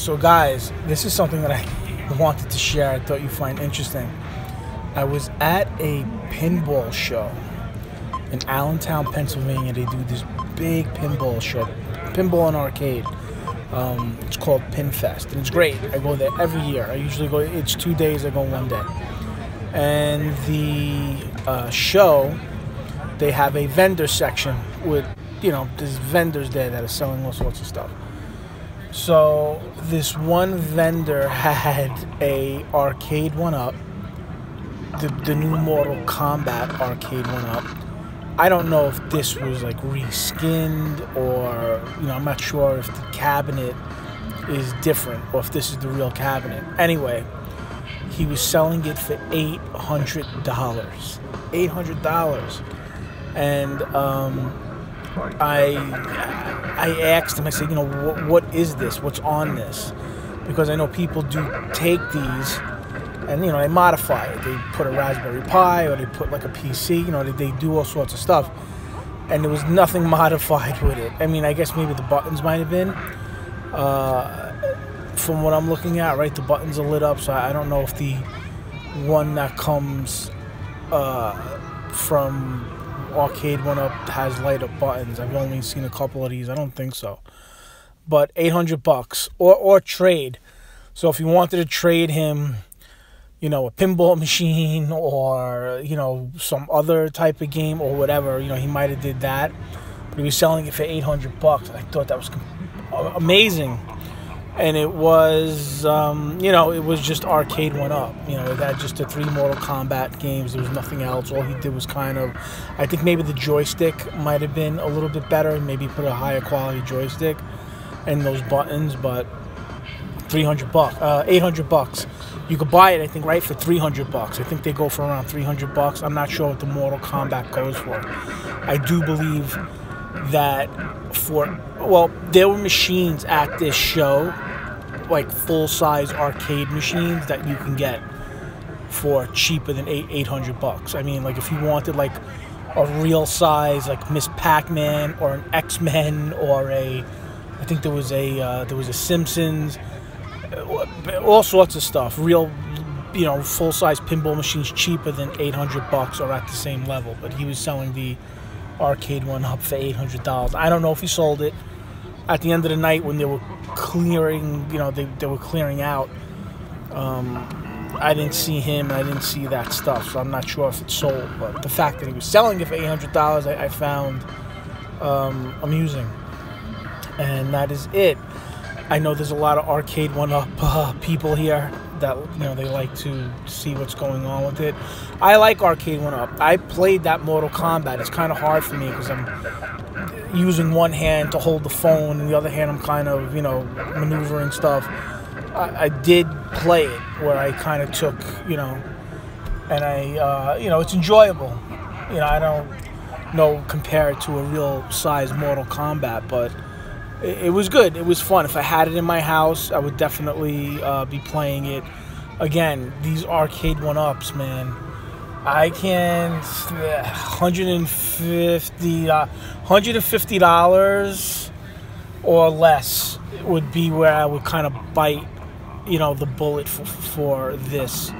So guys, this is something that I wanted to share. I thought you'd find interesting. I was at a pinball show in Allentown, Pennsylvania. They do this big pinball show, pinball and arcade. It's called Pinfest, and it's great. I go there every year. I usually go, it's 2 days, I go one day. And the show, they have a vendor section with, you know, there's vendors there that are selling all sorts of stuff. So this one vendor had a Arcade1UP, the new Mortal Kombat Arcade1UP. I don't know if this was like reskinned, or, you know, I'm not sure if the cabinet is different or if this is the real cabinet. Anyway, he was selling it for $800. $800. And I asked him, I said, you know, what is this? What's on this? Because I know people do take these and, you know, they modify it. They put a Raspberry Pi, or they put like a PC, you know, they do all sorts of stuff. And there was nothing modified with it. I mean, I guess maybe the buttons might have been. From what I'm looking at, right, the buttons are lit up, so I don't know if the one that comes from Arcade1UP has light up buttons. I've only seen a couple of these. I don't think so. But $800 or trade. So if you wanted to trade him, you know, a pinball machine, or, you know, some other type of game or whatever, you know, he might have did that. But he was selling it for $800. I thought that was amazing. And it was, you know, it was just Arcade1UP. You know, it had just the 3 Mortal Kombat games. There was nothing else. All he did was kind of, I think maybe the joystick might have been a little bit better. Maybe put a higher quality joystick and those buttons. But $800. You could buy it, I think, right, for $300. I think they go for around $300. I'm not sure what the Mortal Kombat goes for. I do believe that there were machines at this show, like full-size arcade machines that you can get for cheaper than $800. I mean, like if you wanted like a real size, like Miss Pac-Man or an X-Men, or I think there was a Simpsons, all sorts of stuff. Real, you know, full-size pinball machines cheaper than $800 or at the same level. But he was selling the Arcade1UP for $800. I don't know if he sold it. At the end of the night, when they were clearing, you know, they were clearing out, I didn't see him, and I didn't see that stuff, so I'm not sure if it sold. But the fact that he was selling it for $800, I found amusing. And that is it. I know there's a lot of Arcade1UP people here that, you know, they like to see what's going on with it. I like Arcade1UP. I played that Mortal Kombat. It's kind of hard for me because I'm using one hand to hold the phone, and the other hand I'm kind of, you know, maneuvering stuff. I did play it where I kind of took, you know, and you know, it's enjoyable. You know, I don't know compared to a real size Mortal Kombat, but it was good. It was fun. If I had it in my house, I would definitely be playing it. Again, these Arcade1UPs, man, I can $150 or less would be where I would kind of bite, you know, the bullet for this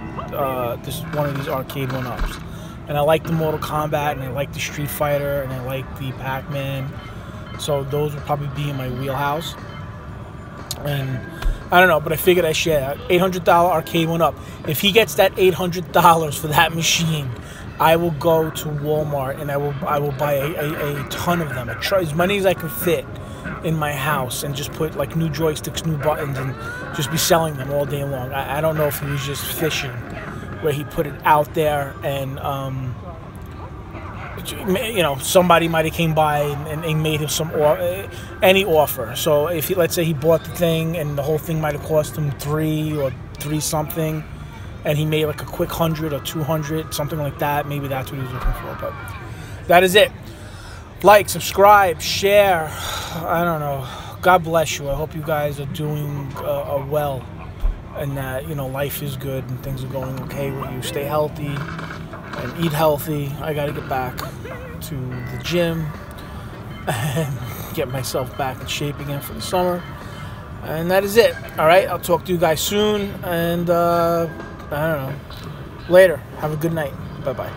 this one of these Arcade1UPs. And I like the Mortal Kombat, and I like the Street Fighter, and I like the Pac-Man. So those would probably be in my wheelhouse. And I don't know, but I figured I'd share that. $800 Arcade1UP. If he gets that $800 for that machine, I will go to Walmart and I will buy a ton of them. As many as I can fit in my house, and just put like new joysticks, new buttons, and just be selling them all day long. I don't know if he was just fishing, where he put it out there and you know, somebody might have came by and made him any offer. So if let's say he bought the thing and the whole thing might have cost him $3 something, and he made like a quick 100 or 200, something like that. Maybe that's what he was looking for. But that is it. Like, subscribe, share. I don't know. God bless you. I hope you guys are doing well, and that, you know, life is good and things are going okay with you. Stay healthy and eat healthy. I got to get back to the gym and get myself back in shape again for the summer. And that is it. All right, I'll talk to you guys soon, and I don't know, later. Have a good night. Bye-bye.